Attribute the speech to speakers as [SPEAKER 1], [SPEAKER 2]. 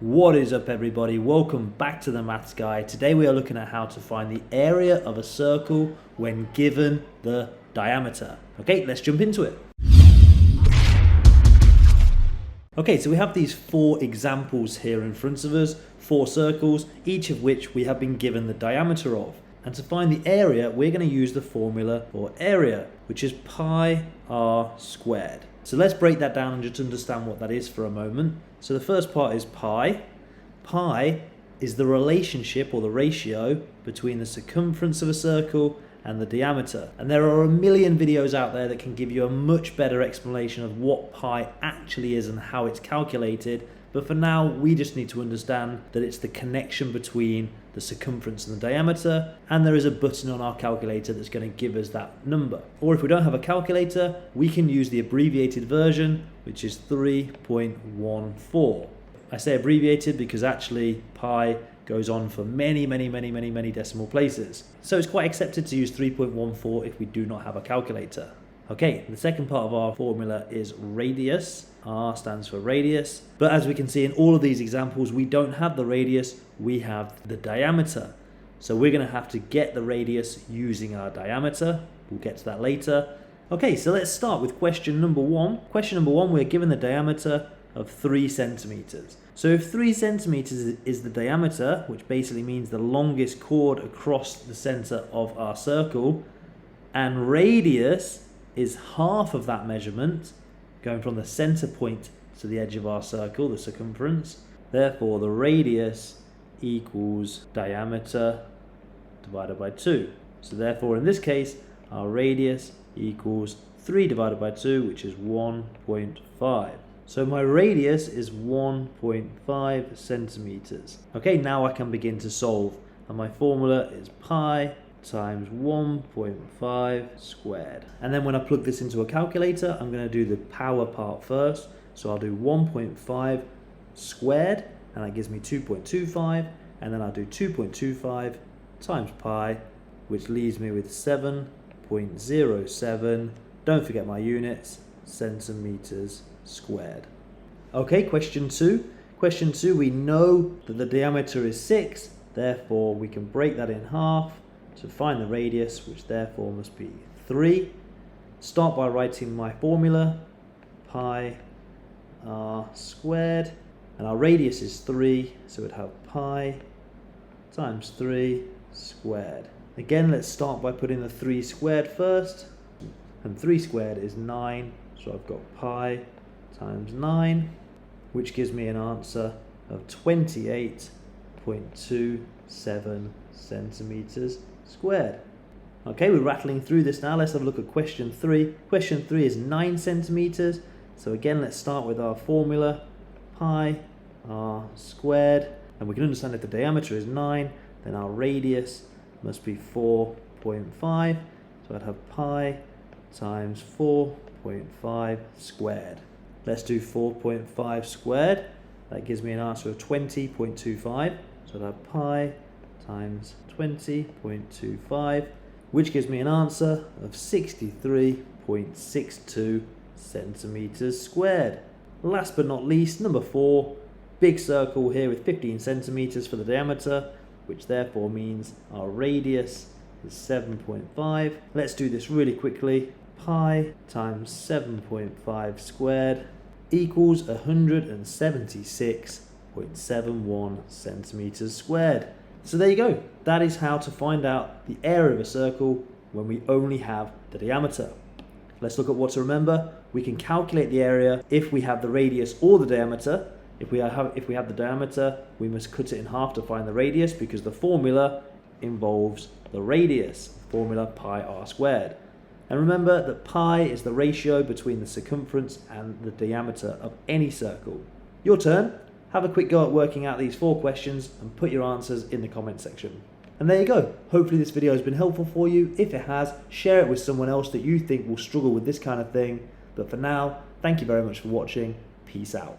[SPEAKER 1] What is up, everybody? Welcome back to the Maths Guy. Today we are looking at how to find the area of a circle when given the diameter. Okay, let's jump into it. Okay, so we have these 4 examples here in front of us, 4 circles, each of which we have been given the diameter of. And to find the area, we're going to use the formula for area, which is pi r squared. So let's break that down and just understand what that is for a moment. So the first part is pi. Pi is the relationship or the ratio between the circumference of a circle and the diameter. And there are a million videos out there that can give you a much better explanation of what pi actually is and how it's calculated. But for now, we just need to understand that it's the connection between the circumference and the diameter, and there is a button on our calculator that's going to give us that number. Or if we don't have a calculator, we can use the abbreviated version, which is 3.14. I say abbreviated because actually pi goes on for many decimal places. So it's quite accepted to use 3.14 if we do not have a calculator. Okay, the second part of our formula is radius. R stands for radius. But as we can see in all of these examples, we don't have the radius, we have the diameter. So we're going to have to get the radius using our diameter. We'll get to that later. Okay, so let's start with question number 1. Question number 1, we're given the diameter of 3 centimeters. So if 3 centimeters is the diameter, which basically means the longest chord across the center of our circle, and radius is half of that measurement, going from the center point to the edge of our circle, the circumference. Therefore, the radius equals diameter divided by 2. So therefore, in this case, our radius equals 3 divided by 2, which is 1.5. So my radius is 1.5 centimeters. Okay, now I can begin to solve. And my formula is pi times 1.5 squared. And then when I plug this into a calculator, I'm going to do the power part first. So I'll do 1.5 squared, and that gives me 2.25. And then I'll do 2.25 times pi, which leaves me with 7.07. Don't forget my units, centimeters squared. Okay, question 2. Question 2, we know that the diameter is 6, therefore we can break that in half to find the radius, which therefore must be 3. Start by writing my formula, pi r squared, and our radius is 3, so we'd have pi times 3 squared. Again, let's start by putting the 3 squared first, and 3 squared is 9, so I've got pi times 9, which gives me an answer of 28.27 centimeters squared. Okay, we're rattling through this now. Let's have a look at question 3. Question 3 is 9 centimeters. So again, let's start with our formula, pi r squared. And we can understand if the diameter is 9, then our radius must be 4.5. So I'd have pi times 4.5 squared. Let's do 4.5 squared. That gives me an answer of 20.25. So I'd have pi times 20.25, which gives me an answer of 63.62 centimeters squared. Last but not least, number 4, big circle here with 15 centimeters for the diameter, which therefore means our radius is 7.5. Let's do this really quickly. Pi times 7.5 squared equals 176.71 centimeters squared. So there you go. That is how to find out the area of a circle when we only have the diameter. Let's look at what to remember. We can calculate the area if we have the radius or the diameter. If we have the diameter, we must cut it in half to find the radius because the formula involves the radius, formula pi r squared. And remember that pi is the ratio between the circumference and the diameter of any circle. Your turn. Have a quick go at working out these 4 questions and put your answers in the comment section. And there you go. Hopefully this video has been helpful for you. If it has, share it with someone else that you think will struggle with this kind of thing. But for now, thank you very much for watching. Peace out.